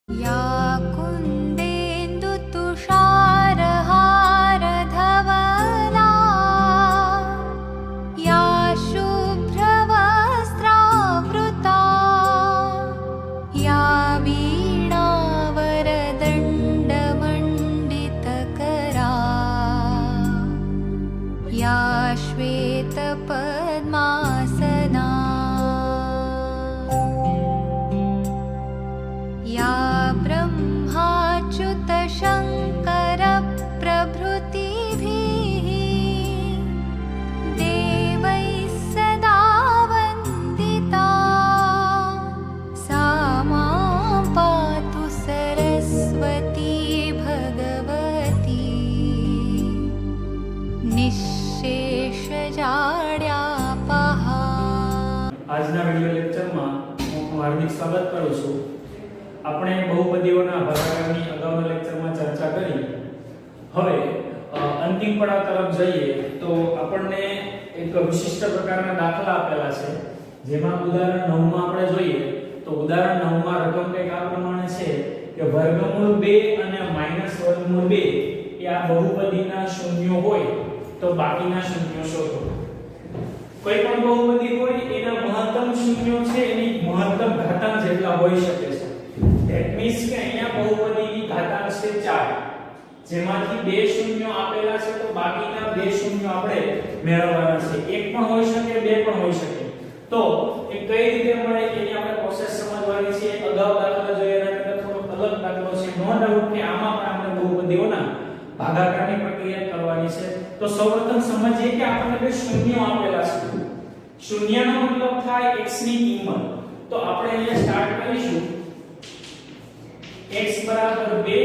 या कुन्देन्दुतुषारहारधवला या शुभ्रवस्त्रावृता या वीणावरदण्डमण्डितकरा या श्वेतपद्मासना या ब्रह्माच्युतशङ्करप्रभृतिभिः देवैः सदा वन्दिता सा मां पातु सरस्वती भगवती निःशेषजाड्यापहा। આજના વિડિયો લેક્ચરમાં હું હાર્દિક સ્વાગત કરું છું। આપણે બહુપદીઓના ભાગાકારની અગાઉના લેક્ચરમાં ચર્ચા કરી। હવે અંતિમ પડાવ તરફ જઈએ તો આપણને એક વિશિષ્ટ પ્રકારના દાખલા આપેલા છે, જેમાં ઉદાહરણ 9 માં આપણે જોઈએ તો ઉદાહરણ 9 માં રકમ કંઈક આ પ્રમાણે છે કે વર્ગમૂળ 2 અને માઈનસ વર્ગમૂળ 2 એ આ બહુપદીના શૂન્યો હોય તો બાકીના શૂન્યો શોધો। કોઈ પણ બહુપદી હોય એના મહત્તમ શૂન્યો છે એની મહત્તમ ઘાતાંક જેટલા હોઈ શકે છે। ધેટ મીન્સ કે અહીંયા બહુપદીની ઘાતાંક છે 4, જેમાંથી બે શૂન્યો આપેલા છે તો બાકીના બે શૂન્યો આપણે મેળવવાના છે। એક પણ હોઈ શકે, બે પણ હોઈ શકે। તો એ કઈ રીતે મળે એની આપણે પ્રોસેસ સમજવાની છે। અગાઉ દાખલા જોયા એના કરતા થોડો અલગ દાખલો છે। નો ડાઉટ કે આમાં પણ આપણે બહુપદીઓના ભાગાકારની પ્રક્રિયા કરવાની છે। તો સૌપ્રથમ સમજીએ કે આપણને બે શૂન્યો આપેલા છે। શૂન્યનો મતલબ થાય x ની કિંમત। તો આપણે અહીંયા સ્ટાર્ટ કરીશું x બરાબર 2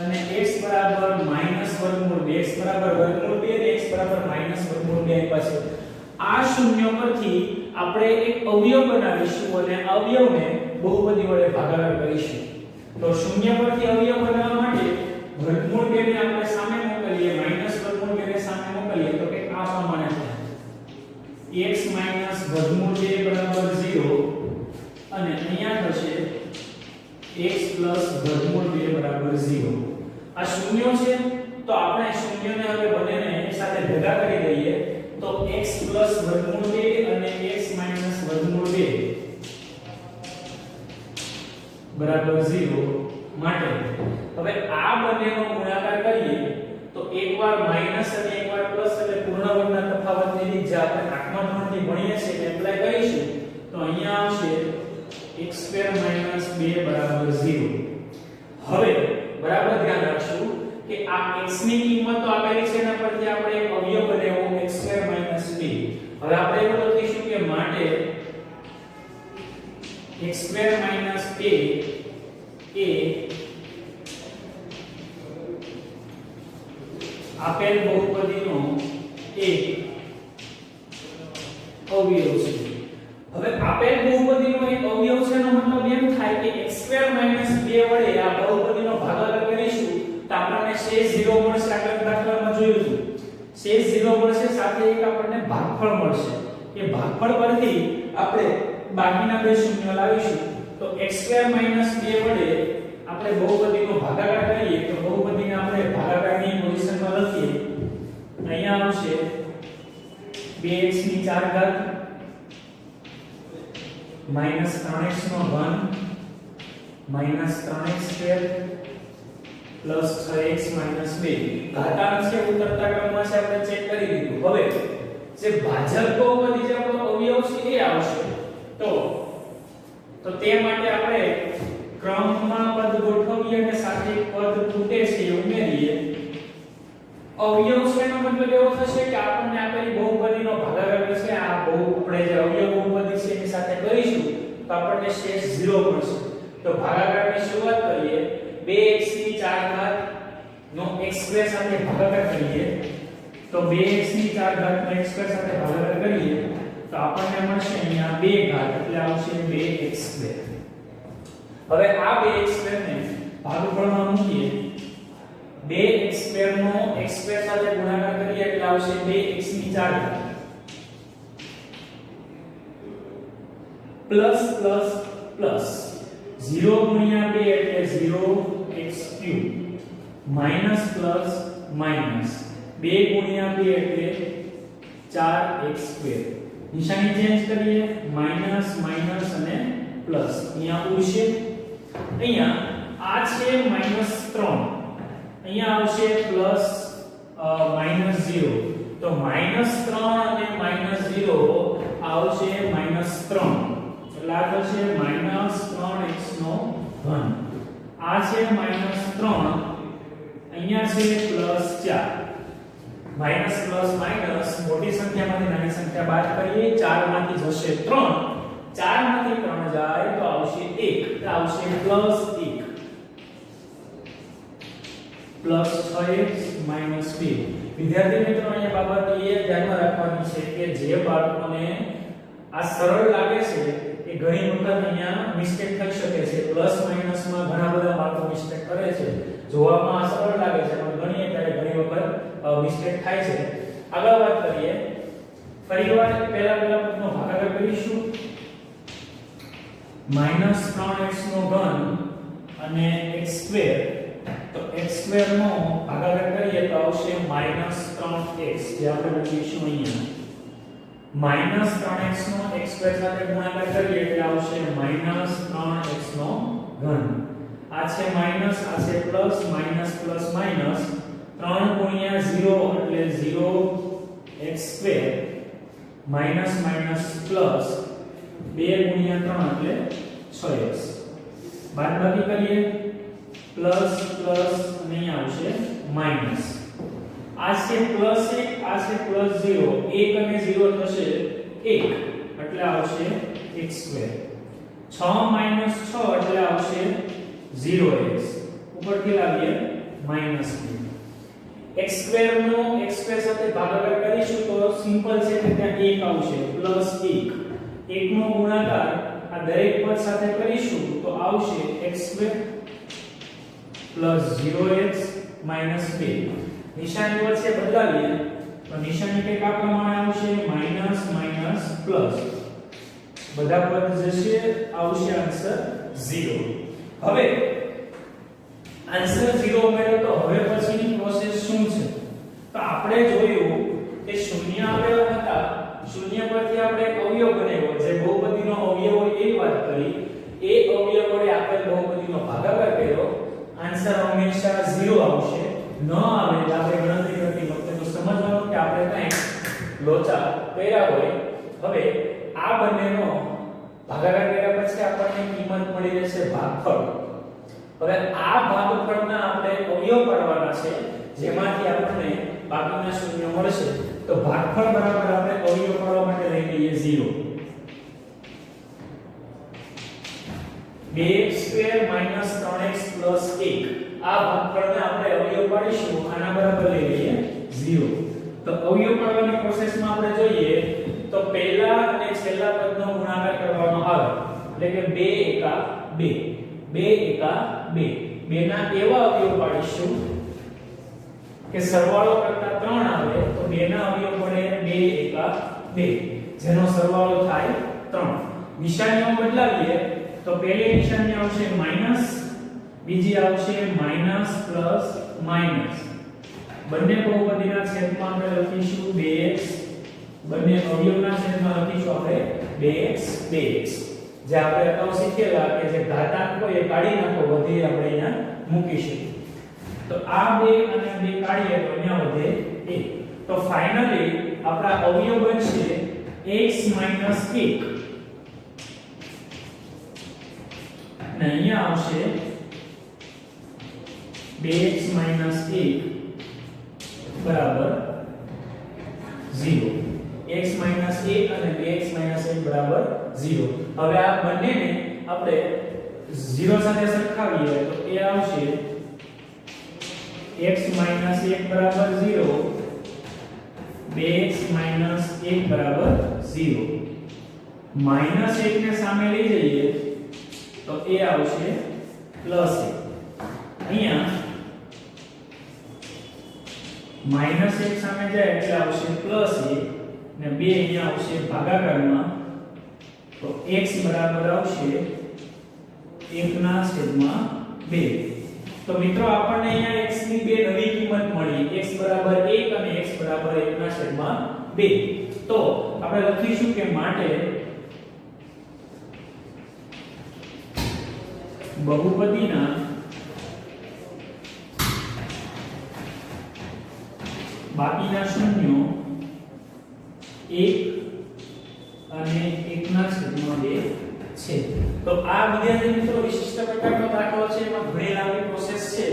અને x બરાબર માઈનસ વર્ગમૂળ 2, x બરાબર વર્ગમૂળ 2 અને x બરાબર માઈનસ વર્ગમૂળ 2 પાસે આ શૂન્યો પરથી આપણે એક અવયવ બનાવીશું અને અવયવને બહુપદી વડે ભાગાકાર કરીશું। તો શૂન્ય પરથી અવયવ બનાવવા માટે વર્ગમૂળ 2 ને આપણે સામે મોકલીએ, માઈનસ વર્ગમૂળ 2 ને સામે મોકલીએ તો કે આ પ્રમાણે થાય x માઈનસ વર્ગમૂળ 2 બરાબર 0 અને અહીંયા થશે x પ્લસ વર્ગમૂળ 2 બરાબર 0। આ શૂન્યો છે તો આપણે શૂન્યોને હવે બંનેને એક સાથે ભેગા કરી દઈએ તો x પ્લસ વર્ગમૂળ 2 અને x માઈનસ વર્ગમૂળ 2 બરાબર 0 માટે હવે આ બંનેનો ગુણાકાર કરીએ તો એકવાર માઈનસ અને એકવાર પ્લસ એટલે પૂર્ણ વર્ગના તફાવતની રીત જે આપણે 8મા ધોરણથી ભણીએ છીએ એ એપ્લાય કરીશું તો અહીંયા આવશે x² - 2 બરાબર 0। હવે બરાબર ધ્યાન રાખશું કે આ x ની કિંમત તો આપેલી છે એના પરથી આપણે એક અવયવ બનાવ્યો x² - 2। હવે આપણે એવું લખીશું કે માટે x² - 2 એ આપેલ બહુપદીનો એક અવયવ છે। હવે આપેલ બહુપદીનો એક અવયવ છે નો મતલબ એમ થાય કે x² - 2 વડે આ બહુપદીનો ભાગાકાર કરીશું તો આપણને શેષ 0 મળશે। આગળ દાખલામાં જોયું હતું શેષ 0 મળશે, સાથે એક આપણને ભાગફળ મળશે। એ ભાગફળ પરથી આપણે બાકીના બે શૂન્ય લાવીશું તો x² - 2 વડે આપણે બહુપદીનો ભાગાકાર કરીએ તો બહુપદીને આપણે ભાગાકારની પોઝિશનમાં લખીએ। અહીંયા આવશે 2x ની 4 ઘાત માઈનસ 3x નો ઘન minus 3x square plus 6x minus 2 ઘાતાંક છે ઉતરતા ક્રમમાં છે આપણે ચેક કરી દીધું। હવે જે ભાજક બહુપદી જે આપણો અવયવ છે એ આવશે તો તે માટે આપણે ક્રમમાં પદ ગોઠવીએ અને સાથે પદ તૂટે છે એ ઉમેરીએ। અવયવ છે એનો મતલબ એવો થશે કે આપણને આપેલી બહુપદીનો ભાગાકાર છે આ આપણે જે અવયવ બહુપદી છે એની સાથે કરીશું તો આપણને શેષ 0 મળશે। તો ભાગાકારની શરૂઆત કરીએ 2x ની 4 ઘાત નો x² સાથે ભાગાકાર કરીએ તો 2x ની 4 ઘાત નો x² સાથે ભાગાકાર કરીએ તો આપણને મળશે અહીંયા 2 ઘાત એટલે આવશે 2x²। હવે આ 2x² ને ભાગફળમાં મૂકીએ 2x² નો x² સાથે ગુણાકાર કરીએ એટલે આવશે 2x ની 4 ઘાત પ્લસ પ્લસ પ્લસ 0 ગુણ્યા 2 એટલે 0x³ માઈનસ પ્લસ માઈનસ 2 ગુણ્યા 2 એટલે 4x². નિશાની ચેન્જ કરીએ, માઈનસ માઈનસ અને પ્લસ. અહીંયા ઉડશે, અહીંયા આ છે -3, અહીંયા આવશે પ્લસ -0. તો -3 અને -0 આવશે -3, એટલે આ થશે -3x નો ઘન. આ છે -3, અહીંયા છે +4. માઈનસ પ્લસ માઈનસ મોટી સંખ્યામાંથી નાની સંખ્યા બાદ કરીએ, 4 માંથી જશે 3, 4 માંથી 3 જાય તો આવશે 1, તો આવશે +1 પ્લસ 6x માઈનસ 2. વિદ્યાર્થી મિત્રો અહીંયા બાબત એ ધ્યાનમાં રાખવાની છે કે જે બાળકોને આ સરળ લાગે છે એ ઘણી વખત અહીંયા મિસ્ટેક થઈ શકે છે. પ્લસ માઈનસ માં ઘણા બધા બાળકો મિસ્ટેક કરે છે. જોવામાં આ સરળ લાગે છે પણ ગણીએ ત્યારે ઘણી વખત મિસ્ટેક થાય છે. આગળ વાત કરીએ, ફરીવાર પહેલા પદનો ભાગાકાર કરીશું. -3x નો ઘન અને x², તો x² નો ભાગાકાર કરીએ તો આવશે -3x, જે આપણે લખીશું અહીંયા. -3x નો x² સાથે ગુણાકાર કરીએ એટલે આવશે -3x નો ઘન. આ છે માઈનસ, આ છે પ્લસ, માઈનસ પ્લસ માઈનસ 3 ગુણ્યા 0 એટલે 0x² માઈનસ માઈનસ પ્લસ 2 ગુણ્યા 3 એટલે 6x. બાદબાકી કરીએ, પ્લસ પ્લસ અને અહીંયા આવશે માઈનસ. આ છે +1, આ છે +0, 1 અને 0 થશે 1 એટલે આવશે x². 6 માઈનસ 6 એટલે આવશે 0x. ઉપરથી લાવીએ -2. x² નો x² સાથે ભાગાકાર કરીશું તો સિમ્પલ છે કે ત્યાં 1 આવશે, +1. 1 નો ગુણાકાર આ દરેક પદ સાથે કરીશું તો આવશે x² +0x -2. નિશાની વચ્ચે બદલાવીએ તો નિશાની કંઈક આ પ્રમાણે આવશે, માઈનસ માઈનસ પ્લસ. બધા પદ જશે, આવશે આન્સર 0. હવે આન્સર 0 મળ્યો તો હવે પછીની પ્રોસેસ શું છે? તો આપણે જોયું કે શૂન્ય આવેલા હતા, શૂન્ય પરથી આપણે એક અવયવ બનાવ્યો, જે બહુપદીનો અવયવ હોય એ વાત કરી. એ અવયવ વડે આપણે બહુપદીનો ભાગાકાર કર્યો, આન્સર હંમેશા 0 આવશે. ન આવે તો આપણે ગણતરી કરતી વખતે તો સમજવાનું કે આપણે કંઈક લોચા કર્યા હોય. હવે આ બંનેનો ભાગાકાર કર્યા પછી આપણને કિંમત મળી રહેશે ભાગફળ. હવે આ ભાગફળના આપણે અવયવ પાડવાના છે, જેમાંથી આપણને બાકીના શૂન્ય મળશે. તો ભાગફળ બરાબર આપણે અવયવ પાડવા માટે લઈ લઈએ 0. 2x² - 3x + 1. આ ભાગફળને આપણે અવયવ પાડીશું, આના બરાબર લઈ લઈએ 0. તો અવયવ પાડવાની પ્રોસેસમાં આપણે જોઈએ તો પહેલા અને છેલ્લા પદનો ગુણાકાર કરવાનો આવે, એટલે કે 2 એકા 2, 2 એકા 2. બેના એવા અવયવ પાડીશું કે સરવાળો કરતા 3 આવે તો બેના અવયવ પડે 2 એકા 2, જેનો સરવાળો થાય 3. નિશાનીઓ બદલાવીએ તો પહેલી નિશાની આવશે માઈનસ, બીજી આવશે માઈનસ પ્લસ માઈનસ. બંને બહુપદીના છેદમાં આપણે લખીશું 2x, બંને અવયવના છેદમાં લખીશું આપણે 2x 2x. જે આપણે અગાઉ શીખેલા કે જે ઘાતાંક હોય એ કાઢી નાખો, વધી આપણે અહીંયા મૂકીશું. તો આ 2 અને 2 કાઢીએ તો અહીંયા વધે 1. તો ફાઇનલી આપણા અવયવ બનશે x - 1 અને અહીંયા આવશે 2x - 1 બરાબર 0. x - 1 અને 2x - 1 બરાબર 0. હવે આ બંનેને આપણે 0 સાથે સરખાવીએ તો એ આવશે x - 1 બરાબર 0, 2x - 1 બરાબર 0. -1 ને સામે લઈ જઈએ તો એ આવશે +1. અહીંયા -1 સામે જાય એટલે આવશે +1 ને 2 અહીંયા આવશે ભાગાકારમાં, તો x બરાબર આવશે 1/2. તો મિત્રો આપણને અહીંયા x ની બે નવી કિંમત મળી, x બરાબર 1 અને x બરાબર 1/2. તો આપણે લખીશું કે માટે બહુપદીના બાકીના શૂન્યો 1 અને 1/2 છે. તો આ વિદ્યાર્થી મિત્રો વિશિષ્ટ પ્રકારનો દાખલો છે, એમાં ઘણી લાંબી પ્રોસેસ છે.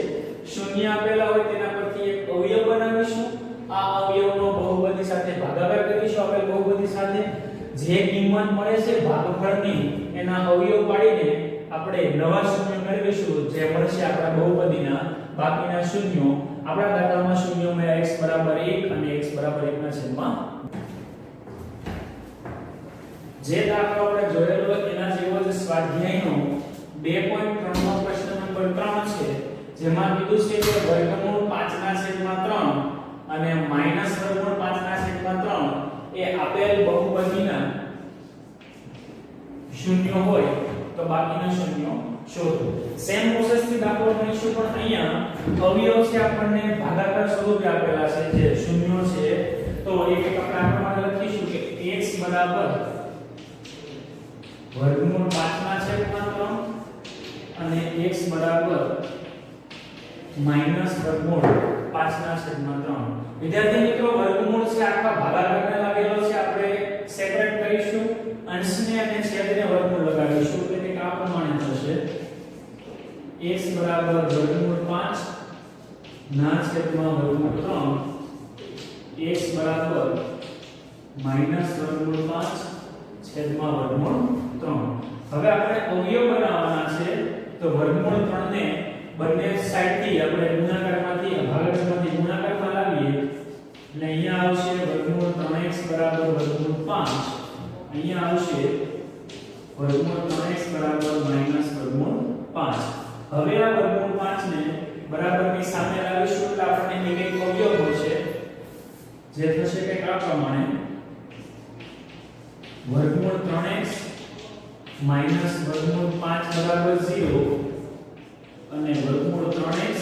શૂન્ય આપેલા હોય તેના પરથી એક અવયવ બનાવીશું, આ અવયવનો બહુપદી સાથે ભાગાકાર કરીશું, આપેલ બહુપદી સાથે જે કિંમત મળે છે ભાગફળની એના અવયવ પાડીને આપણે નવા શૂન્ય મેળવીશું, જે મળશે આપણા બહુપદીના બાકીના શૂન્યો. આપણા દાખલામાં શૂન્યો મળ્યા x બરાબર 1 અને x બરાબર 1/2. જે દાખલો આપણે જોયેલો એના જેવો જ સ્વાધ્યાયનો 2.3 નો પ્રશ્ન નંબર 3 છે, જેમાં કીધું છે કે વર્ગમૂળ 5/3 અને વર્ગમૂળ 5/3 એ આપેલ બહુપદીના શૂન્ય હોય તો બાકીના શૂન્યો શોધો. સેમ પ્રોસેસ થી દાખલો ગણીશું, પણ અહીંયા અવયવ છે આપણને ભાગાકાર સ્વરૂપે આપેલા છે જે શૂન્યો છે. તો એક એક આપણે આ પ્રમાણે લખીશું કે x બરાબર વર્ગમૂળ 5/3 અને x બરાબર વર્ગમૂળ 5/3. વિદ્યાર્થી મિત્રો વર્ગમૂળ છે આખા ભાગાકારને લાગેલો છે, આપણે સેપરેટ કરીશું, અંશને અને છેદને વર્ગમૂળ લગાવીશું એટલે કે આ પ્રમાણે થશે x બરાબર વર્ગમૂળ 5 ના છેદમાં વર્ગમૂળ 3, x બરાબર વર્ગમૂળ 5 છેદમાં વર્ગમૂળ 3. હવે આપણે અવયવ બનાવવાના છે, તો વર્ગમૂળ 3 ને બંને સાઈડથી આપણે ગુણાકારમાંથી ભાગાકારમાંથી ગુણાકારમાં લાવીએ એટલે અહીંયા આવશે વર્ગમૂળ 3x બરાબર વર્ગમૂળ 5, અહીંયા આવશે વર્ગમૂળ 3x બરાબર વર્ગમૂળ 5. હવે આ વર્ગમૂળ 5 ને બરાબરની સામે લાવીશું એટલે આપણને એક અવયવ મળશે, જે થશે કે આ પ્રમાણે વર્ગમૂળ 3x વર્ગમૂળ 5 બરાબર 0 અને વર્ગમૂળ 3x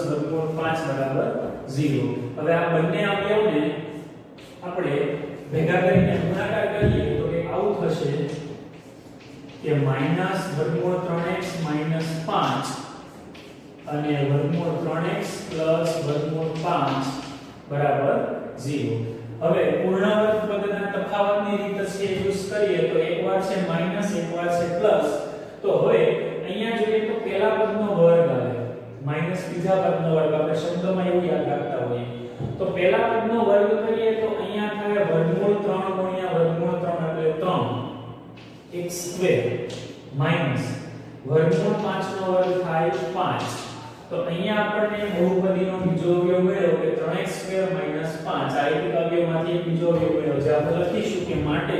વર્ગમૂળ 5 બરાબર 0. હવે આ બંને અવયવને આપણે ભેગા કરીને ગુણાકાર કરીએ તો કે આવું થશે કે વર્ગમૂળ 3x 5 અને વર્ગમૂળ 3x વર્ગમૂળ 5 બરાબર 0. હવે પૂર્ણ વર્ગ પદના તફાવતની રીત છે યુઝ કરીએ તો એકવાર છે માઈનસ એકવાર છે પ્લસ. તો હવે અહીંયા જોઈએ તો પહેલા પદનો વર્ગ આવે માઈનસ બીજા પદનો વર્ગ, આપણે શબ્દમાં એવું યાદ રાખતા હોઈએ. તો પહેલા પદનો વર્ગ કરીએ તો અહીંયા થાય વર્ગમૂળ 3 ગુણ્યા વર્ગમૂળ 3 એટલે 3 x સ્ક્વેર માઈનસ વર્ગમૂળ 5 નો વર્ગ થાય 5. તો અહીંયા આપણને બહુપદીનો બીજો અવયવ મળ્યો કે 3x સ્ક્વેર 5. આ એક અવયવમાંથી એક બીજો અવયવ મળ્યો, જે આપણે લખીશું કે માટે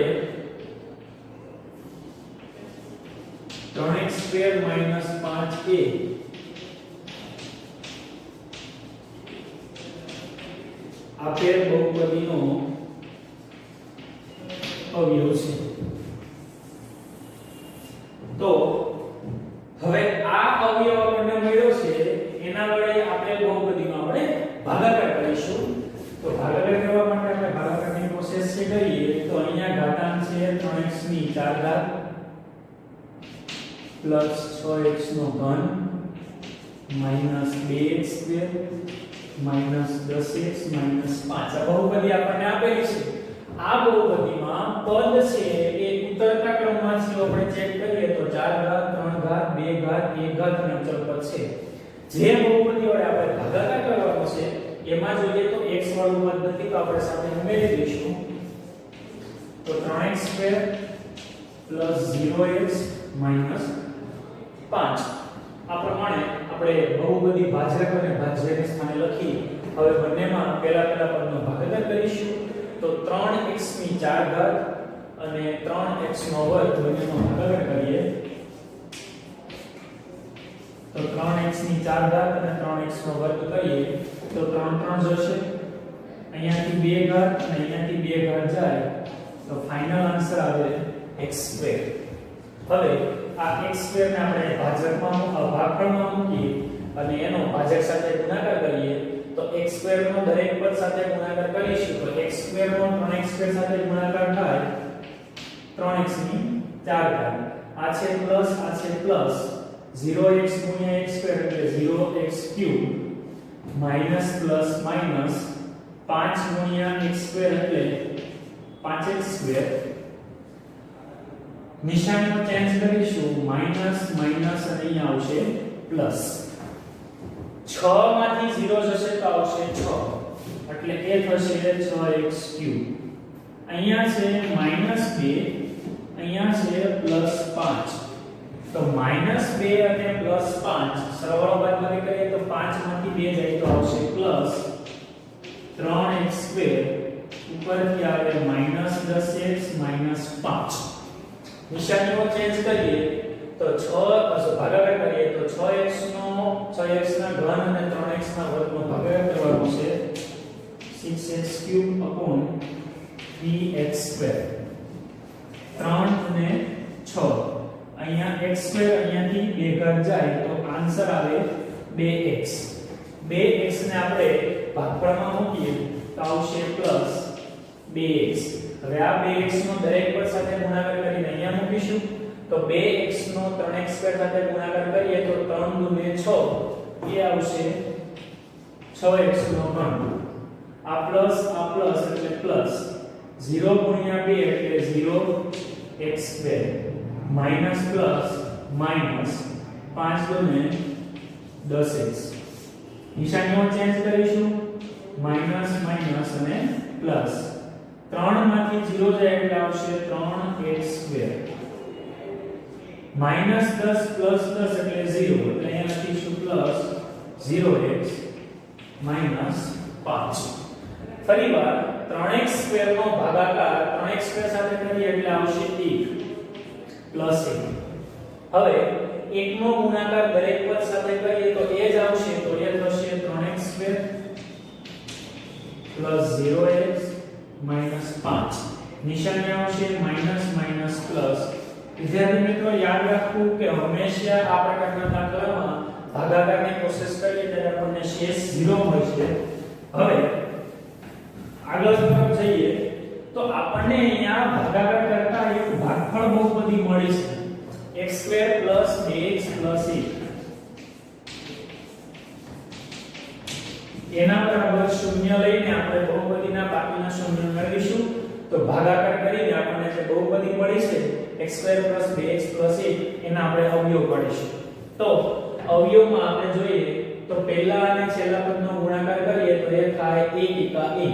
3x સ્ક્વેર 5a આપેલ બહુપદીનો અવયવ છે. તો હવે આ અવયવ આપણને મળ્યો છે, એના વડે આપેલ બહુપદીનો આપણે ભાગાકાર કરીશું. તો ભાગાકાર કરવા માટે આપણે ભાગાકારની પ્રોસેસ છે કરીએ તો અહીંયા ઘાતાંક છે 3x ની 4 ઘાત પ્લસ 6x નો ઘન minus 2x square minus 10x minus 5. આ બહુપદી આપણને આપેલી છે. આ બહુપદીમાં પદ છે એ ઉતરતા ક્રમમાં છે, આપણે ચેક કરીએ તો 4 ઘાત 3 ઘાત 2 ઘાત 1 ઘાત અને અચળ પદ છે. જે બહુપદી વડે આપણે ભાગાકાર કરવાનો છે એમાં જોઈએ તો x વાળું પદ નથી તો આપણે સાથે ઉમેરી દઈશું. તો 3x સ્ક્વેર 0x 5. આ પ્રમાણે આપણે બહુપદી ભાજક અને ભાજ્યને સ્થાને લખી હવે બંનેમાં પહેલા પદનો ભાગાકાર કરીશું. તો 3x ની 4 ઘાત અને 3x નો વર્ગ બંનેનો ભાગાકાર કરીએ તો 3x ની 4 ઘાત અને 3x નો વર્ગ કરીએ તો 3 3 જશે, અહીંયાથી 2 ઘાત અને અહીંયાથી 2 ઘાત જાય તો ફાઇનલ આન્સર આવે x સ્ક્વેર. હવે આ x² ને આપણે ભાગફળમાં મૂકીએ અને એનો ભાજક સાથે ગુણાકાર કરીએ તો x² નો દરેક પદ સાથે ગુણાકાર કરીશું તો x² નો 3x² સાથે ગુણાકાર થાય 3x ની 4 ઘાત આ છે પ્લસ 0x ગુણ્યા x² એટલે 0x³ માઈનસ પ્લસ માઈનસ 5 ગુણ્યા x² એટલે 5x². નિશાનીઓ ચેન્જ કરીશું માઈનસ માઈનસ અને અહીંયા આવશે પ્લસ 6 માંથી 0 જશે તો આવશે 6 એટલે એ થશે 6x³ અહીંયા છે -2 અહીંયા છે +5 તો -2 અને +5 સરવાળો બાદબાકી કરીએ તો 5 માંથી 2 જાય તો આવશે +3x² ઉપરથી આવે -10x -5 નિશાનીઓ ચેન્જ કરીએ તો 6 ભાગાકાર કરીએ તો 6x ના ઘન અને 3x ના વર્ગનો ભાગાકાર કરવાનો છે 6x³ 3x². 3 અને 6 અહીંયા x² અહીંયાથી 2 ઘાત જાય તો આન્સર આવે 2x. 2x ને આપણે ભાગફળમાં મૂકીએ તો આવશે +2x. હવે આ 2x નો દરેક પદ સાથે ગુણાકાર કરીને અહીંયા મૂકીશું તો 2x નો 3x² સાથે ગુણાકાર કરીએ તો 3 દુ 6 એ આવશે 6x નો ઘન. આ પ્લસ એટલે પ્લસ 0 ગુણ્યા 2 એટલે 0x² માઈનસ પ્લસ માઈનસ 5 દુ 10x. નિશાનીઓ ચેન્જ કરીશું માઈનસ માઈનસ અને પ્લસ 3 માંથી 0 જાય એટલે આવશે 3x². -10 + 10 એટલે 0 એટલે અહીંયા લખીશું +0x -5. ફરીવાર 3x² નો ભાગાકાર 3x² સાથે કરીએ એટલે આવશે 1 +1. હવે 1 નો ગુણાકાર દરેક પદ સાથે કરીએ તો એ જ આવશે તો એ થશે 3x² +0x -5. નિશાની આવશે માઈનસ માઈનસ પ્લસ. વિદ્યાર્થી મિત્રો યાદ રાખવું કે હંમેશા આ પ્રકારના દાખલામાં ભાગાકારની કોશિશ કરીએ ત્યારે આપણને શેષ 0 મળશે. હવે આગળ તરફ જઈએ તો આપણને અહીંયા ભાગાકાર કરતા એક ભાગફળ બહુપદી મળી છે x² + 2x + 1 એના બરાબર 0 લઈને આપણે બહુપદીના બાકીના શૂન્ય મેળવીશું તો ભાગાકાર કરીને આપણને જે બહુપદી મળી છે x² + 2x + 1 એના આપણે અવયવ પાડીશું. તો અવયવમાં આપણે જોઈએ તો પહેલા અને છેલ્લા પદનો ગુણાકાર કરીએ તો એ થાય 1 * 1.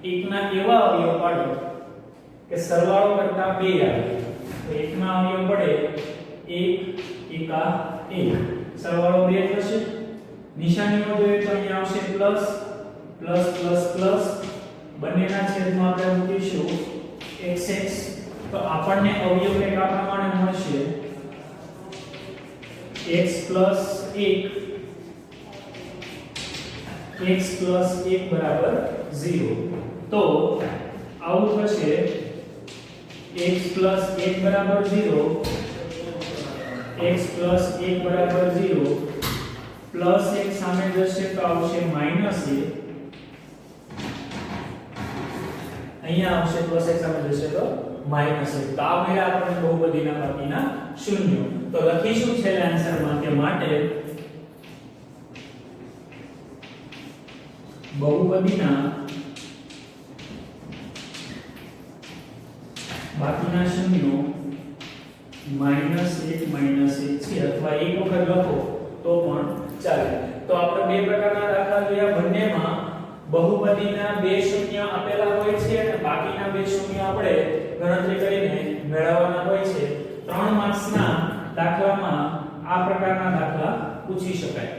1 ના એવા અવયવ પાડો કે સરવાળો કરતા 2 આવે તો 1 ના અવયવ પડે 1 * 1 સરવાળો 2 થશે. નિશાનીઓ જોઈએ તો અહીંયા આવશે પ્લસ પ્લસ પ્લસ પ્લસ બંનેના છેદમાં આપણે મૂકીશું xx તો આપણને અવયવ એક આ પ્રમાણે મળશે x + 1 = 0. તો આવું થશે x + 1 = 0 x + 1 = 0 પ્લસ 1 સામે જશે તો આવશે -1 અહીંયા આવશે પ્લસ 1 સામે જશે તો -1. તો આ મળ્યા આપણને બહુપદીના બાકીના શૂન્યો. તો લખીશું છેલ્લા આન્સરમાં કે માટે બહુપદીના બાકીના શૂન્યો -1 છે અથવા એક વખત લખો તો પણ ચાલે. તો આપણે બે પ્રકારના દાખલા જોયા. બંનેમાં બહુપદીના બે શૂન્ય આપેલા હોય છે અને બાકીના બે શૂન્ય આપણે ગણતરી કરીને મેળવવાના હોય છે. 3 માર્ક્સના દાખલામાં આ પ્રકારના દાખલા પૂછી શકાય.